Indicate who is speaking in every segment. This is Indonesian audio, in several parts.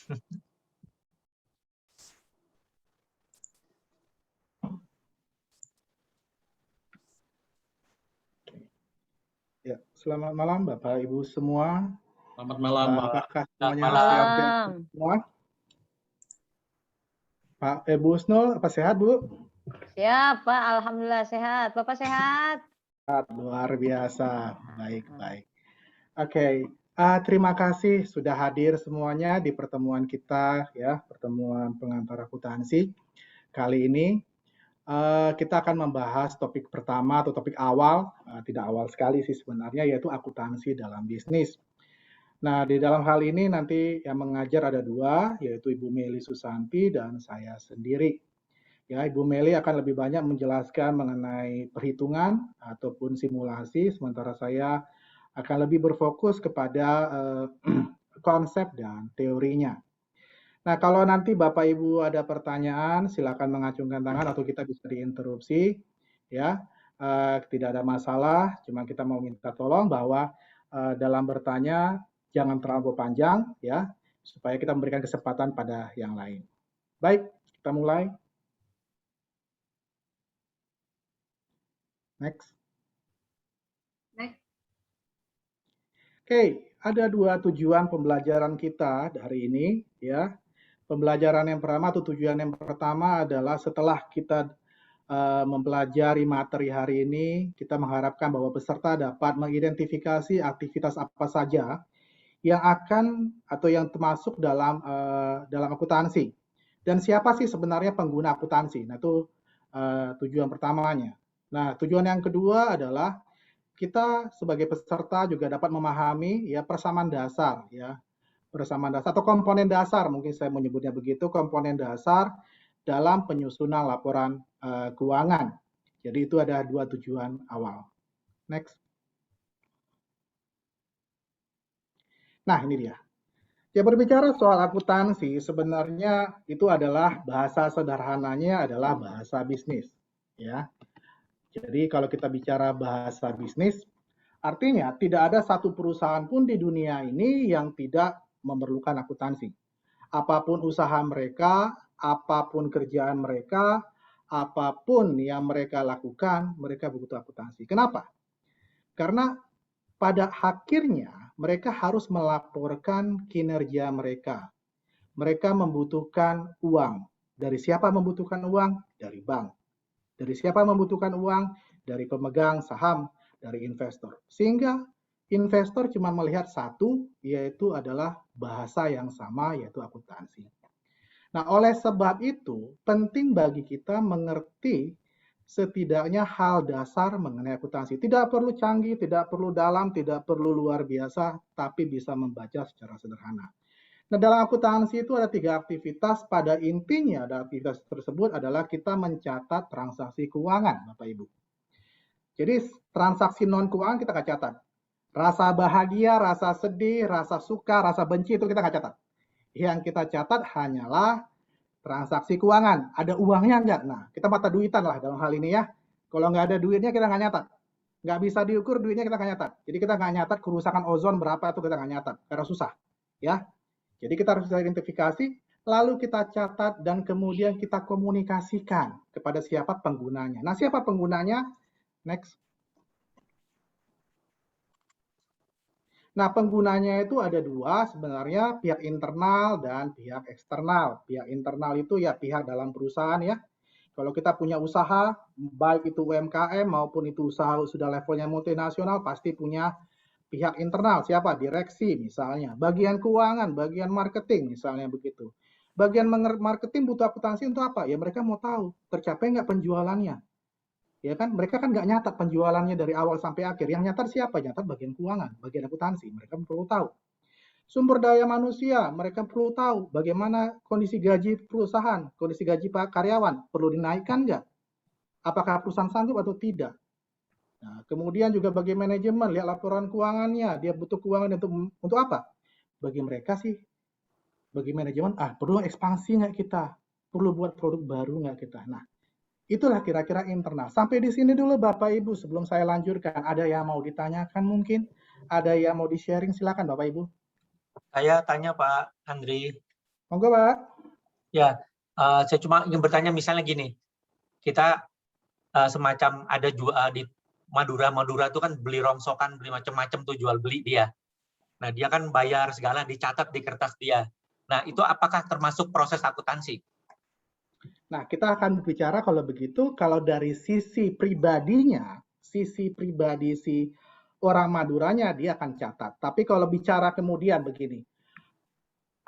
Speaker 1: Ya, selamat malam Bapak Ibu semua.
Speaker 2: Selamat malam, Pak.
Speaker 1: Apakah
Speaker 2: Selamat
Speaker 1: semuanya
Speaker 2: malam.
Speaker 1: sehat semua? Pak Ibu Husnul, apa sehat Bu?
Speaker 3: Siap Pak, Alhamdulillah sehat. Bapak sehat?
Speaker 1: Luar biasa, baik-baik. Oke, terima kasih sudah hadir semuanya di pertemuan kita ya, pertemuan pengantar akuntansi. Kali ini kita akan membahas topik pertama atau topik awal, tidak awal sekali sih sebenarnya, yaitu akuntansi dalam bisnis. Nah, di dalam hal ini nanti yang mengajar ada dua, yaitu Ibu Meli Susanti dan saya sendiri. Ya, Ibu Meli akan lebih banyak menjelaskan mengenai perhitungan ataupun simulasi, sementara saya akan lebih berfokus kepada konsep dan teorinya. Nah, kalau nanti Bapak Ibu ada pertanyaan, silakan mengacungkan tangan atau kita bisa diinterupsi. Ya, tidak ada masalah, cuma kita mau minta tolong bahwa dalam bertanya jangan terlalu panjang ya, supaya kita memberikan kesempatan pada yang lain. Baik, kita mulai. Next. Oke, ada dua tujuan pembelajaran kita hari ini ya. Pembelajaran yang pertama atau tujuan yang pertama adalah setelah kita mempelajari materi hari ini, kita mengharapkan bahwa peserta dapat mengidentifikasi aktivitas apa saja yang akan atau yang termasuk dalam akuntansi. Dan siapa sih sebenarnya pengguna akuntansi? Nah, itu tujuan pertamanya. Nah, tujuan yang kedua adalah kita sebagai peserta juga dapat memahami ya persamaan dasar ya. Persamaan dasar atau komponen dasar, mungkin saya menyebutnya begitu, komponen dasar dalam penyusunan laporan keuangan. Jadi itu ada dua tujuan awal. Next. Nah, ini dia. Ya, berbicara soal akuntansi, sebenarnya itu adalah bahasa sederhananya adalah bahasa bisnis. Ya. Jadi kalau kita bicara bahasa bisnis, artinya tidak ada satu perusahaan pun di dunia ini yang tidak memerlukan akuntansi. Apapun usaha mereka, apapun kerjaan mereka, apapun yang mereka lakukan, mereka butuh akuntansi. Kenapa? Karena pada akhirnya mereka harus melaporkan kinerja mereka. Mereka membutuhkan uang. Dari siapa membutuhkan uang? Dari bank. Dari siapa membutuhkan uang? Dari pemegang saham, dari investor. Sehingga investor cuma melihat satu, yaitu adalah bahasa yang sama, yaitu akuntansi. Nah, oleh sebab itu, penting bagi kita mengerti setidaknya hal dasar mengenai akuntansi. Tidak perlu canggih, tidak perlu dalam, tidak perlu luar biasa, tapi bisa membaca secara sederhana. Nah, dalam akuntansi itu ada 3 aktivitas. Pada intinya, ada aktivitas tersebut adalah kita mencatat transaksi keuangan, Bapak Ibu. Jadi, transaksi non-keuangan kita nggak catat. Rasa bahagia, rasa sedih, rasa suka, rasa benci itu kita nggak catat. Yang kita catat hanyalah transaksi keuangan. Ada uangnya nggak? Nah, kita mata duitan lah dalam hal ini ya. Kalau nggak ada duitnya kita nggak nyatat. Nggak bisa diukur duitnya kita nggak nyatat. Jadi kita nggak nyatat kerusakan ozon berapa itu kita nggak nyatat. Karena susah. Ya. Jadi kita harus identifikasi, lalu kita catat dan kemudian kita komunikasikan kepada siapa penggunanya. Nah, siapa penggunanya? Next. Nah, penggunanya itu ada dua sebenarnya, pihak internal dan pihak eksternal. Pihak internal itu ya pihak dalam perusahaan ya. Kalau kita punya usaha, baik itu UMKM maupun itu usaha sudah levelnya multinasional, pasti punya pihak internal. Siapa? Direksi misalnya. Bagian keuangan, bagian marketing misalnya begitu. Bagian marketing butuh akuntansi untuk apa? Ya mereka mau tahu tercapai nggak penjualannya. Ya kan, mereka kan nggak nyatat penjualannya dari awal sampai akhir. Yang nyatat siapa? Nyatat bagian keuangan, bagian akuntansi. Mereka perlu tahu. Sumber daya manusia, mereka perlu tahu bagaimana kondisi gaji perusahaan, kondisi gaji karyawan, perlu dinaikkan nggak? Apakah perusahaan sanggup atau tidak? Nah, kemudian juga bagi manajemen, lihat laporan keuangannya, dia butuh keuangan untuk apa? Bagi mereka sih, bagi manajemen, perlu ekspansi nggak kita? Perlu buat produk baru nggak kita? Nah, itulah kira-kira internal. Sampai di sini dulu Bapak Ibu, sebelum saya lanjutkan, ada yang mau ditanyakan mungkin? Ada yang mau di-sharing? Silakan Bapak Ibu.
Speaker 2: Saya tanya Pak Andri.
Speaker 1: Monggo, Pak.
Speaker 2: Ya, saya cuma ingin bertanya misalnya gini, kita semacam ada jual di Madura itu kan beli rongsokan, beli macam-macam tuh jual beli dia. Nah, dia kan bayar segala, dicatat di kertas dia. Nah, itu apakah termasuk proses akuntansi?
Speaker 1: Nah, kita akan bicara kalau begitu, kalau dari sisi pribadinya, sisi pribadi si orang Maduranya dia akan catat. Tapi kalau bicara kemudian begini,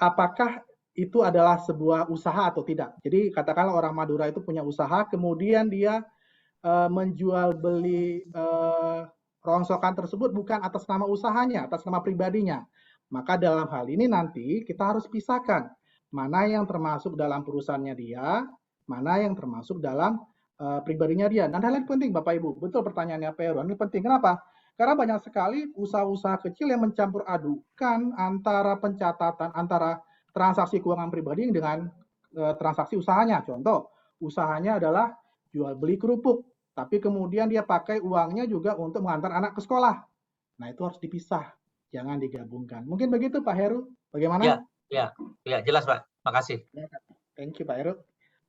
Speaker 1: apakah itu adalah sebuah usaha atau tidak? Jadi katakanlah orang Madura itu punya usaha, kemudian dia menjual beli rongsokan tersebut bukan atas nama usahanya, atas nama pribadinya. Maka dalam hal ini nanti kita harus pisahkan mana yang termasuk dalam perusahaannya dia, mana yang termasuk dalam pribadinya dia. Dan hal yang penting Bapak Ibu, betul pertanyaannya Pak Heron, ini penting. Kenapa? Karena banyak sekali usaha-usaha kecil yang mencampur adukan antara pencatatan, antara transaksi keuangan pribadi dengan transaksi usahanya. Contoh, usahanya adalah jual beli kerupuk, tapi kemudian dia pakai uangnya juga untuk mengantar anak ke sekolah. Nah, itu harus dipisah, jangan digabungkan. Mungkin begitu Pak Heru, bagaimana?
Speaker 2: Ya, jelas Pak. Makasih.
Speaker 1: Thank you Pak Heru.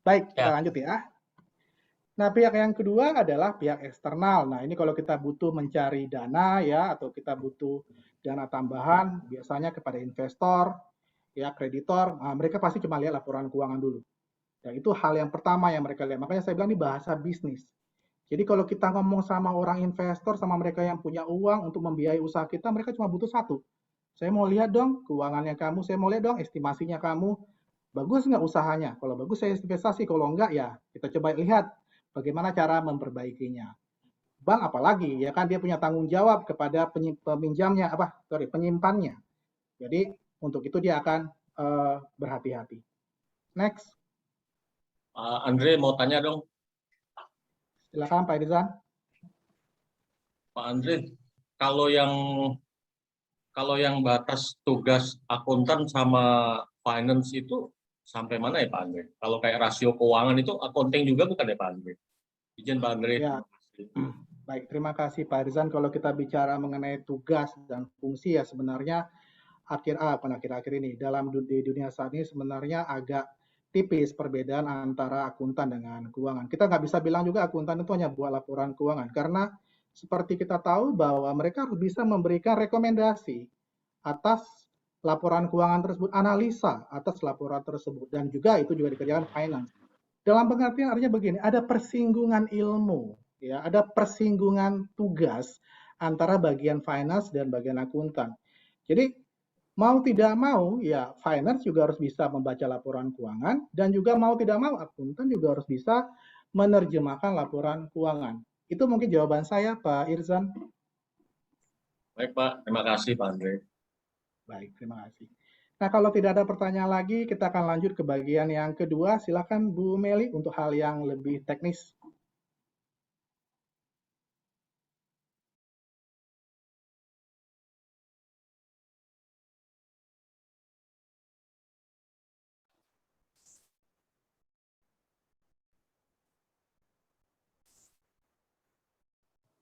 Speaker 1: Baik, kita lanjut ya. Nah, pihak yang kedua adalah pihak eksternal. Nah, ini kalau kita butuh mencari dana ya, atau kita butuh dana tambahan, biasanya kepada investor, ya kreditor, nah, mereka pasti cuma lihat laporan keuangan dulu. Ya, itu hal yang pertama yang mereka lihat. Makanya saya bilang ini bahasa bisnis. Jadi kalau kita ngomong sama orang investor, sama mereka yang punya uang untuk membiayai usaha kita, mereka cuma butuh satu. Saya mau lihat dong keuangannya kamu, saya mau lihat dong estimasinya kamu, bagus nggak usahanya? Kalau bagus saya investasi, kalau enggak ya kita coba lihat bagaimana cara memperbaikinya. Bank apalagi ya kan dia punya tanggung jawab kepada peminjamnya penyimpannya. Jadi untuk itu dia akan berhati-hati. Next.
Speaker 4: Andre mau tanya dong.
Speaker 1: Silakan Pak Irzan.
Speaker 4: Pak Andre, kalau yang batas tugas akuntan sama finance itu sampai mana ya Pak Andre? Kalau kayak rasio keuangan itu accounting juga bukan ya Pak Andre? Izin Pak Andre.
Speaker 1: Ya. Baik, terima kasih Pak Irzan. Kalau kita bicara mengenai tugas dan fungsi ya sebenarnya akhir-akhir ini dalam di dunia saat ini sebenarnya agak tipis perbedaan antara akuntan dengan keuangan. Kita nggak bisa bilang juga akuntan itu hanya buat laporan keuangan karena seperti kita tahu bahwa mereka harus bisa memberikan rekomendasi atas laporan keuangan tersebut, analisa atas laporan tersebut, dan juga itu juga dikerjakan finance. Dalam pengertian artinya begini, ada persinggungan ilmu, ya, ada persinggungan tugas antara bagian finance dan bagian akuntan. Jadi mau tidak mau, ya finance juga harus bisa membaca laporan keuangan, dan juga mau tidak mau akuntan juga harus bisa menerjemahkan laporan keuangan. Itu mungkin jawaban saya, Pak Irzan.
Speaker 4: Baik Pak, terima kasih Pak Andre.
Speaker 1: Baik, terima kasih. Nah, kalau tidak ada pertanyaan lagi, kita akan lanjut ke bagian yang kedua. Silakan Bu Meli untuk hal yang lebih teknis.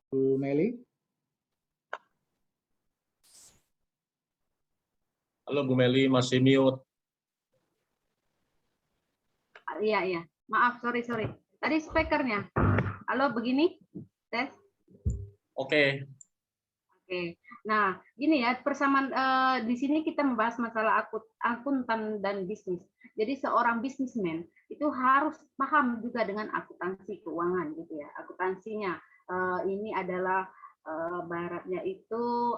Speaker 1: Bu Meli.
Speaker 4: Halo Bu Meli, masih mute.
Speaker 5: Iya. Maaf, sorry. Tadi speakernya. Halo, begini? Tes?
Speaker 4: Oke.
Speaker 5: Nah, gini ya, persamaan di sini kita membahas masalah akuntan dan bisnis. Jadi seorang bisnismen itu harus paham juga dengan akuntansi keuangan gitu ya. Akuntansinya ini adalah baratnya itu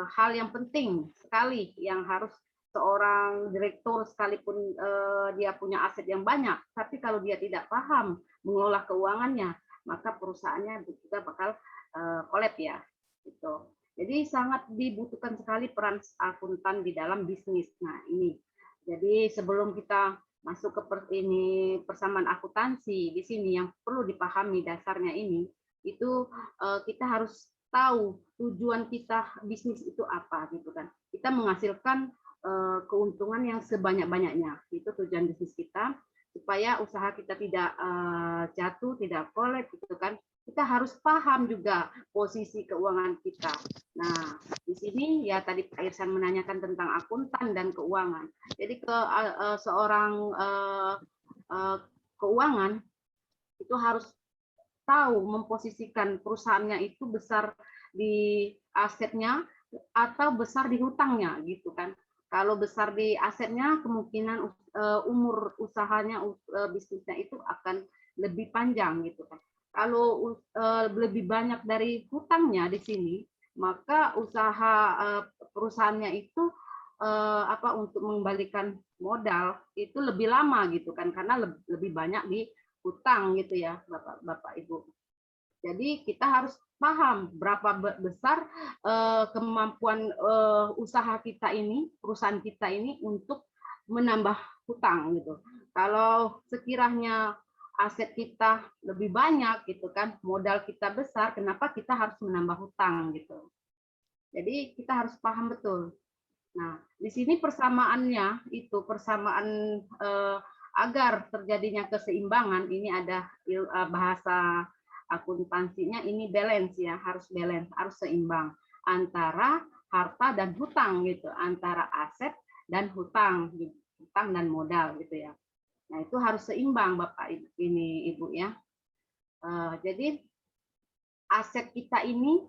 Speaker 5: hal yang penting sekali yang harus seorang direktur sekalipun dia punya aset yang banyak, tapi kalau dia tidak paham mengelola keuangannya, maka perusahaannya juga bakal kolap ya. Gitu. Jadi sangat dibutuhkan sekali peran akuntan di dalam bisnis. Nah ini, jadi sebelum kita masuk ke persamaan akuntansi di sini yang perlu dipahami dasarnya ini, itu kita harus tahu tujuan kita bisnis itu apa gitu kan. Kita menghasilkan keuntungan yang sebanyak-banyaknya, itu tujuan bisnis kita supaya usaha kita tidak jatuh, tidak kolap gitu kan. kita harus paham juga posisi keuangan kita. Nah, di sini ya tadi Pak Irsan menanyakan tentang akuntan dan keuangan. Jadi seorang keuangan itu harus tahu memposisikan perusahaannya itu besar di asetnya atau besar di hutangnya gitu kan. Kalau besar di asetnya kemungkinan umur usahanya bisnisnya itu akan lebih panjang gitu kan. Kalau lebih banyak dari hutangnya di sini, maka usaha perusahaannya itu untuk mengembalikan modal itu lebih lama gitu kan, karena lebih banyak di hutang gitu ya Bapak Ibu. Jadi kita harus paham berapa besar kemampuan usaha kita ini, perusahaan kita ini untuk menambah hutang gitu. Kalau sekiranya aset kita lebih banyak gitu kan, modal kita besar, kenapa kita harus menambah hutang gitu. Jadi kita harus paham betul. Nah, di sini persamaannya itu persamaan agar terjadinya keseimbangan, ini ada bahasa akuntansinya ini balance ya, harus balance, harus seimbang antara harta dan hutang gitu, antara aset dan hutang dan modal gitu ya. Nah, itu harus seimbang Bapak Ibu ya. Jadi aset kita ini,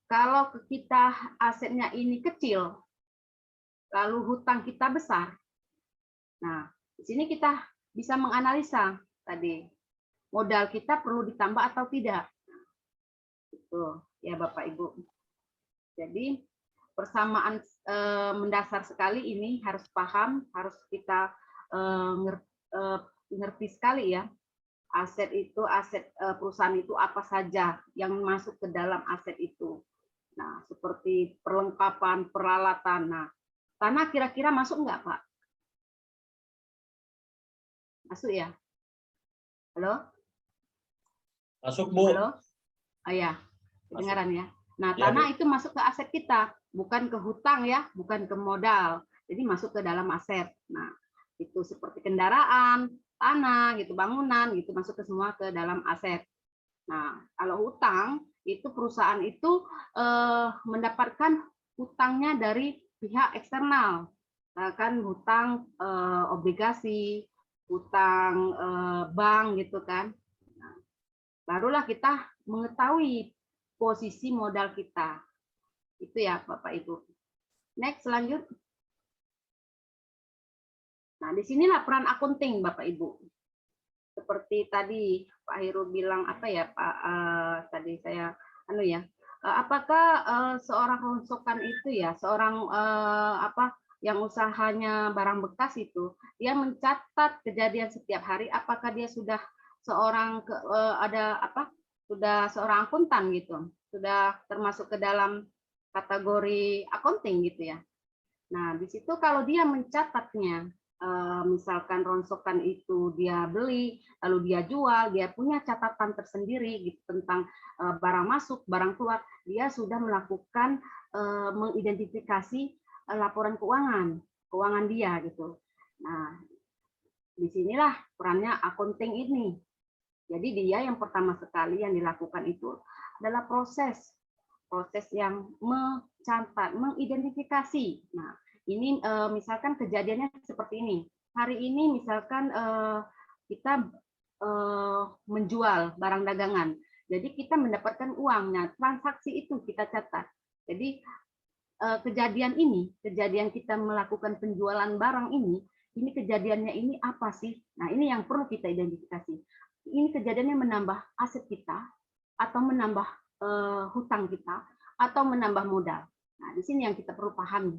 Speaker 5: kalau kita asetnya ini kecil, lalu hutang kita besar, nah di sini kita bisa menganalisa tadi modal kita perlu ditambah atau tidak. Itu ya Bapak Ibu. Jadi persamaan mendasar sekali ini harus paham, harus kita ngerti sekali ya. Aset itu, aset perusahaan itu apa saja yang masuk ke dalam aset itu. Nah, seperti perlengkapan, peralatan. Nah, tanah kira-kira masuk nggak, Pak? Masuk ya? Halo?
Speaker 4: Masuk, Bu.
Speaker 5: Halo? Oh ya, kedengaran ya. Nah, tanah itu masuk ke aset kita, bukan ke hutang ya, bukan ke modal. Jadi masuk ke dalam aset. Nah, itu seperti kendaraan, tanah, gitu, bangunan, gitu masuk ke semua ke dalam aset. Nah, kalau hutang itu perusahaan itu mendapatkan hutangnya dari pihak eksternal, kan hutang obligasi, hutang bank gitu kan. Nah, barulah kita mengetahui posisi modal kita. Itu ya Bapak Ibu. Next, lanjut. Nah, disinilah peran akunting Bapak Ibu. Seperti tadi Pak Heru bilang apa ya Pak, tadi saya apakah seorang rongsokan itu ya, seorang yang usahanya barang bekas itu, dia mencatat kejadian setiap hari, apakah dia sudah seorang sudah seorang akuntan gitu, sudah termasuk ke dalam kategori accounting gitu ya. Nah, di situ kalau dia mencatatnya, misalkan rongsokan itu dia beli, lalu dia jual, dia punya catatan tersendiri gitu tentang barang masuk, barang keluar, dia sudah melakukan mengidentifikasi laporan keuangan dia gitu. Nah, disinilah perannya accounting ini. Jadi dia yang pertama sekali yang dilakukan itu adalah proses yang mencatat, mengidentifikasi. Nah, ini misalkan kejadiannya seperti ini. Hari ini misalkan kita menjual barang dagangan. Jadi kita mendapatkan uangnya, transaksi itu kita catat. Jadi kejadian kita melakukan penjualan barang ini kejadiannya ini apa sih? Nah, ini yang perlu kita identifikasi. Ini kejadiannya menambah aset kita atau menambah hutang kita atau menambah modal. Nah, di sini yang kita perlu pahami.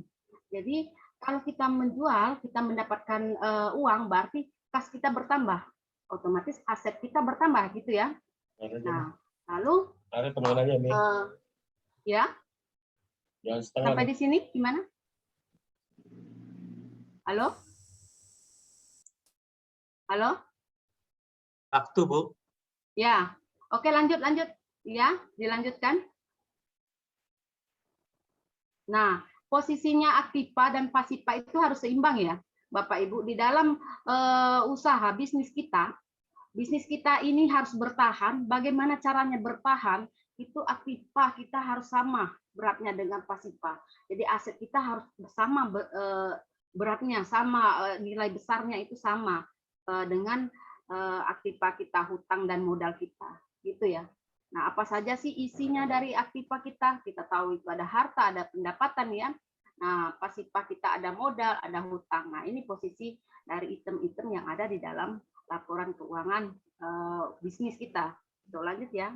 Speaker 5: Jadi kalau kita menjual, kita mendapatkan uang, berarti kas kita bertambah, otomatis aset kita bertambah, gitu ya. Nah, lalu ya, sampai di sini gimana? Halo, halo.
Speaker 2: Waktu, Bu.
Speaker 5: Ya, oke, lanjut. Ya, dilanjutkan. Nah, posisinya aktiva dan pasiva itu harus seimbang ya, Bapak Ibu. Di dalam usaha bisnis kita, bisnis kita ini harus bertahan. Bagaimana caranya bertahan? Itu aktiva kita harus sama beratnya dengan pasiva. Jadi aset kita harus sama beratnya, sama nilai besarnya itu sama dengan aktiva kita, hutang dan modal kita, gitu ya. Nah, apa saja sih isinya dari aktiva kita? Kita tahu itu ada harta, ada pendapatan ya. Nah, pasiva kita ada modal, ada hutang. Nah, ini posisi dari item-item yang ada di dalam laporan keuangan bisnis kita. Tuh, lanjut ya.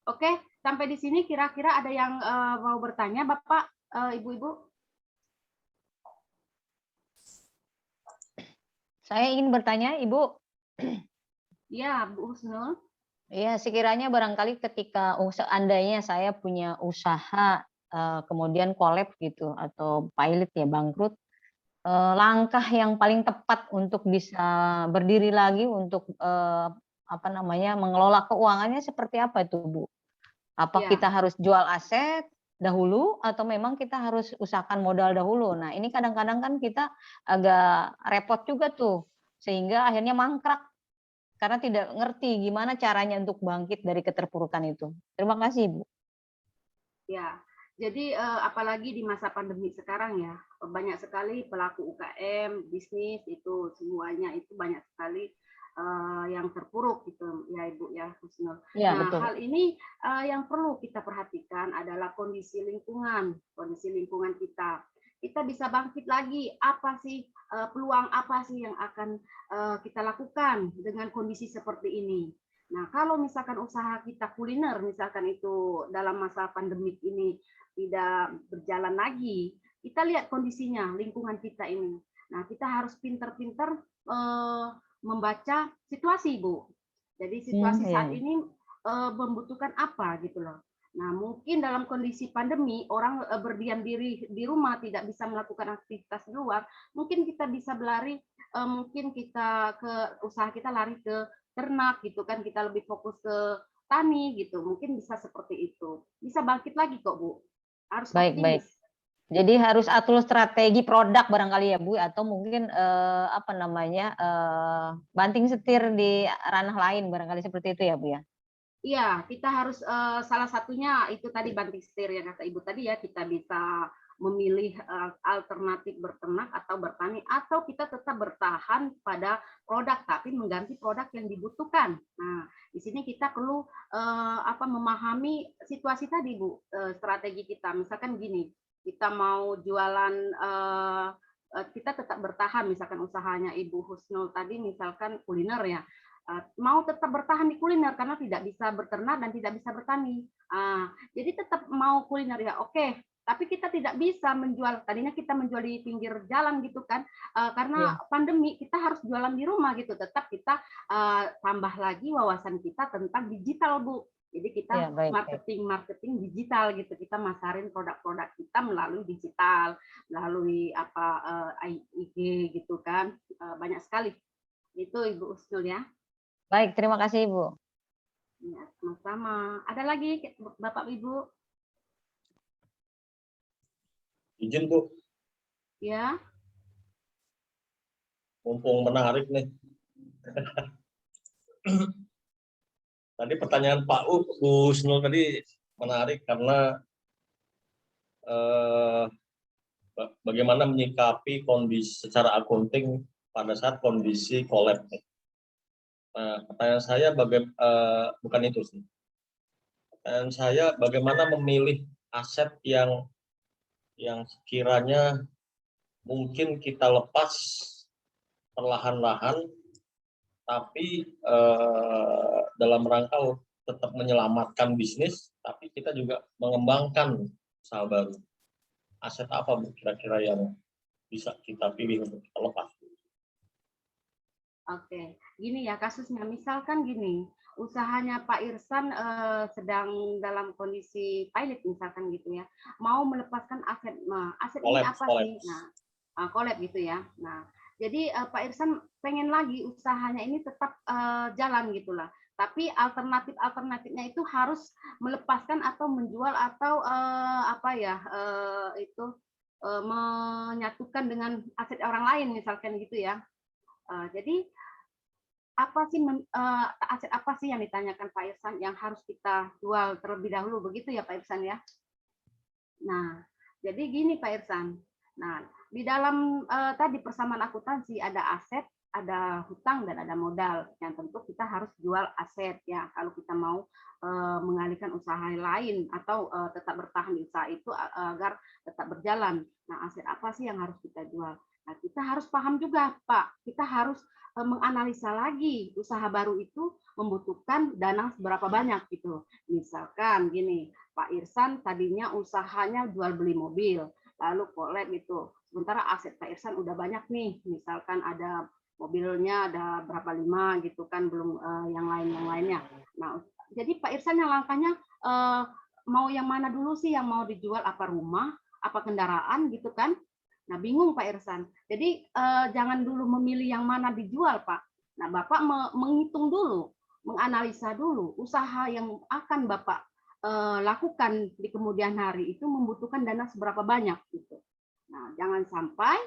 Speaker 5: Oke, sampai di sini kira-kira ada yang mau bertanya, Bapak, Ibu-ibu?
Speaker 3: Saya ingin bertanya, Ibu.
Speaker 5: Ya, Bu Husnul.
Speaker 3: Ya, sekiranya barangkali ketika seandainya saya punya usaha kemudian collab gitu atau pilot ya bangkrut, langkah yang paling tepat untuk bisa berdiri lagi untuk apa namanya mengelola keuangannya seperti apa itu, Bu? Apa
Speaker 5: Ya.
Speaker 3: kita harus jual aset dahulu atau memang kita harus usahakan modal dahulu? Nah, ini kadang-kadang kan kita agak repot juga tuh, sehingga akhirnya mangkrak karena tidak ngerti gimana caranya untuk bangkit dari keterpurukan itu. Terima kasih, Bu.
Speaker 5: Ya, jadi apalagi di masa pandemi sekarang ya, banyak sekali pelaku UKM, bisnis itu semuanya itu banyak sekali yang terpuruk gitu ya Ibu ya Husnul.
Speaker 3: Ya,
Speaker 5: Nah,
Speaker 3: betul.
Speaker 5: hal ini yang perlu kita perhatikan adalah kondisi lingkungan kita. Kita bisa bangkit lagi, apa sih peluang apa sih yang akan kita lakukan dengan kondisi seperti ini. Nah, kalau misalkan usaha kita kuliner, misalkan itu dalam masa pandemik ini tidak berjalan lagi, kita lihat kondisinya, lingkungan kita ini. Nah, kita harus pinter-pinter membaca situasi, Bu. Jadi situasi saat ini membutuhkan apa gitu loh. Nah, mungkin dalam kondisi pandemi, orang berdiam diri di rumah, tidak bisa melakukan aktivitas di luar, mungkin kita bisa berlari, mungkin kita ke usaha kita lari ke ternak gitu kan, kita lebih fokus ke tani gitu, mungkin bisa seperti itu. Bisa bangkit lagi kok, Bu. Harus
Speaker 3: Baik, baik.
Speaker 5: optimis.
Speaker 3: Jadi harus atur strategi produk barangkali ya, Bu, atau mungkin apa namanya banting setir di ranah lain barangkali seperti itu ya, Bu ya.
Speaker 5: Iya, kita harus salah satunya itu tadi banting setir yang kata Ibu tadi ya, kita bisa memilih alternatif berternak atau bertani, atau kita tetap bertahan pada produk tapi mengganti produk yang dibutuhkan. Nah, di sini kita perlu memahami situasi tadi, Bu, strategi kita. Misalkan gini, kita mau jualan kita tetap bertahan, misalkan usahanya Ibu Husnul tadi misalkan kuliner ya. Mau tetap bertahan di kuliner karena tidak bisa berternak dan tidak bisa bertani. Jadi tetap mau kuliner ya oke, tapi kita tidak bisa menjual. Tadinya kita menjual di pinggir jalan gitu kan, karena pandemi kita harus jualan di rumah gitu. Tetap kita tambah lagi wawasan kita tentang digital, Bu. Jadi kita marketing digital gitu. Kita masarin produk-produk kita melalui digital, melalui IG gitu kan. Banyak sekali. Itu Ibu Husnul ya.
Speaker 3: Baik, terima kasih Ibu.
Speaker 5: Ya, sama-sama. Ada lagi Bapak Ibu?
Speaker 4: Izin Bu.
Speaker 5: Ya.
Speaker 4: Mumpung menarik nih. Tadi pertanyaan Pak Bu Husnul tadi menarik karena bagaimana menyikapi kondisi secara akunting pada saat kondisi collab. Nah, pertanyaan saya bukan itu sih. Pertanyaan saya bagaimana memilih aset yang sekiranya mungkin kita lepas perlahan-lahan, tapi dalam rangka tetap menyelamatkan bisnis, tapi kita juga mengembangkan usaha baru. Aset apa Bu kira-kira yang bisa kita pilih untuk kita lepas?
Speaker 5: Oke, gini ya kasusnya. Misalkan gini, usahanya Pak Irsan sedang dalam kondisi pilot misalkan gitu ya, mau melepaskan aset. Nah, aset ini apa sih? Nah, collab gitu ya. Nah, jadi Pak Irsan pengen lagi usahanya ini tetap jalan gitulah. Tapi alternatifnya itu harus melepaskan atau menjual atau menyatukan dengan aset orang lain misalkan gitu ya. Jadi apa sih aset apa sih yang ditanyakan Pak Irsan yang harus kita jual terlebih dahulu, begitu ya Pak Irsan ya? Nah, jadi gini Pak Irsan. Nah, di dalam tadi persamaan akuntansi ada aset, ada hutang dan ada modal. Yang tentu kita harus jual aset ya kalau kita mau mengalihkan usaha lain atau tetap bertahan di usaha itu agar tetap berjalan. Nah, aset apa sih yang harus kita jual? Nah, kita harus paham juga, Pak. Kita harus menganalisa lagi usaha baru itu membutuhkan dana seberapa banyak gitu. Misalkan gini, Pak Irsan tadinya usahanya jual beli mobil, lalu kolek gitu. Sementara aset Pak Irsan udah banyak nih, misalkan ada mobilnya ada berapa 5 gitu kan, belum yang lainnya. Nah, jadi Pak Irsan yang langkahnya mau yang mana dulu sih yang mau dijual, apa rumah, apa kendaraan gitu kan? Nah, bingung Pak Irsan. Jadi jangan dulu memilih yang mana dijual, Pak. Nah, Bapak menghitung dulu, menganalisa dulu usaha yang akan Bapak lakukan di kemudian hari itu membutuhkan dana seberapa banyak gitu. Nah, jangan sampai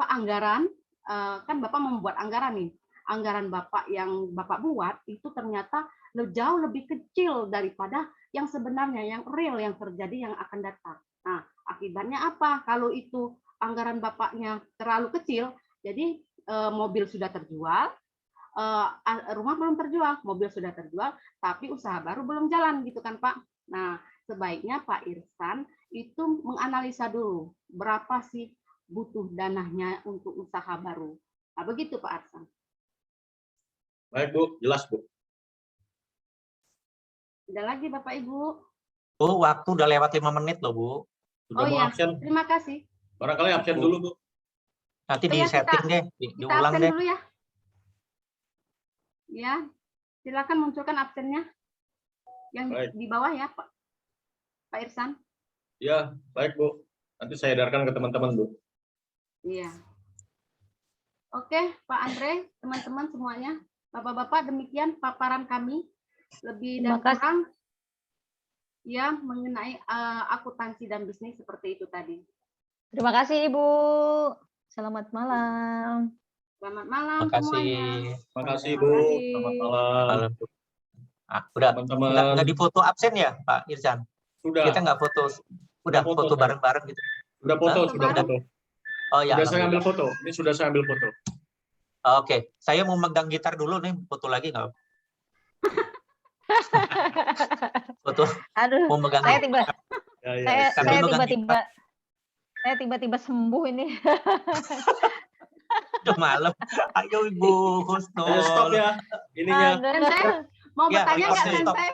Speaker 5: anggaran kan Bapak membuat anggaran nih. Anggaran Bapak yang Bapak buat itu ternyata jauh lebih kecil daripada yang sebenarnya, yang real yang terjadi yang akan datang. Nah, akibatnya apa? Kalau itu anggaran Bapaknya terlalu kecil, jadi mobil sudah terjual, rumah belum terjual, mobil sudah terjual, tapi usaha baru belum jalan gitu kan Pak. Nah, sebaiknya Pak Irsan itu menganalisa dulu berapa sih butuh dananya untuk usaha baru. Nah, begitu Pak Irsan.
Speaker 4: Baik Bu, jelas Bu.
Speaker 5: Ada lagi Bapak Ibu?
Speaker 2: Bu, waktu udah lewat 5 menit loh Bu.
Speaker 4: Sudah
Speaker 5: Oh
Speaker 4: mau
Speaker 5: iya,
Speaker 4: absen.
Speaker 5: terima kasih.
Speaker 4: Barangkali absen dulu Bu.
Speaker 2: Nanti
Speaker 5: Oh
Speaker 2: di
Speaker 5: ya,
Speaker 2: setting deh,
Speaker 5: kita
Speaker 2: diulang
Speaker 5: absen
Speaker 2: deh.
Speaker 5: dulu ya. Ya, silakan munculkan absennya yang
Speaker 4: Baik.
Speaker 5: di bawah ya Pak Irsan.
Speaker 4: Ya, baik Bu. Nanti saya edarkan ke teman-teman Bu.
Speaker 5: Iya. Oke, Pak Andre, teman-teman semuanya, Bapak-bapak, demikian paparan kami lebih dan
Speaker 3: Terima kasih.
Speaker 5: kurang ya mengenai akuntansi dan bisnis seperti itu tadi.
Speaker 3: Terima kasih Ibu. Selamat malam.
Speaker 5: Selamat malam
Speaker 2: Terima kasih.
Speaker 5: semuanya.
Speaker 4: Terima kasih
Speaker 5: Terima
Speaker 4: Bu.
Speaker 5: kasih.
Speaker 4: Selamat malam.
Speaker 2: Malam, Bu. Ah, udah
Speaker 4: Teman-teman.
Speaker 2: nggak difoto absen ya Pak Irsan?
Speaker 4: Sudah.
Speaker 2: Kita nggak foto, udah
Speaker 4: foto,
Speaker 2: foto
Speaker 4: saya.
Speaker 2: bareng-bareng gitu.
Speaker 4: Sudah foto,
Speaker 2: Hah?
Speaker 4: sudah foto.
Speaker 2: Oh ya.
Speaker 4: Sudah saya ambil foto. Ini sudah saya ambil foto.
Speaker 2: Oke, saya mau megang gitar dulu nih, foto lagi nggak? Foto,
Speaker 3: Aduh,
Speaker 2: mau megang
Speaker 3: saya
Speaker 2: gitar.
Speaker 4: Ya,
Speaker 3: saya
Speaker 2: Sambil megang
Speaker 3: tiba-tiba sembuh ini.
Speaker 2: Udah malam. Ayo Ibu,
Speaker 4: Stop ya. Ininya.
Speaker 3: Aduh.
Speaker 5: Sensei, mau
Speaker 2: Ya,
Speaker 5: bertanya nggak
Speaker 2: recordnya stop.
Speaker 5: Sensei?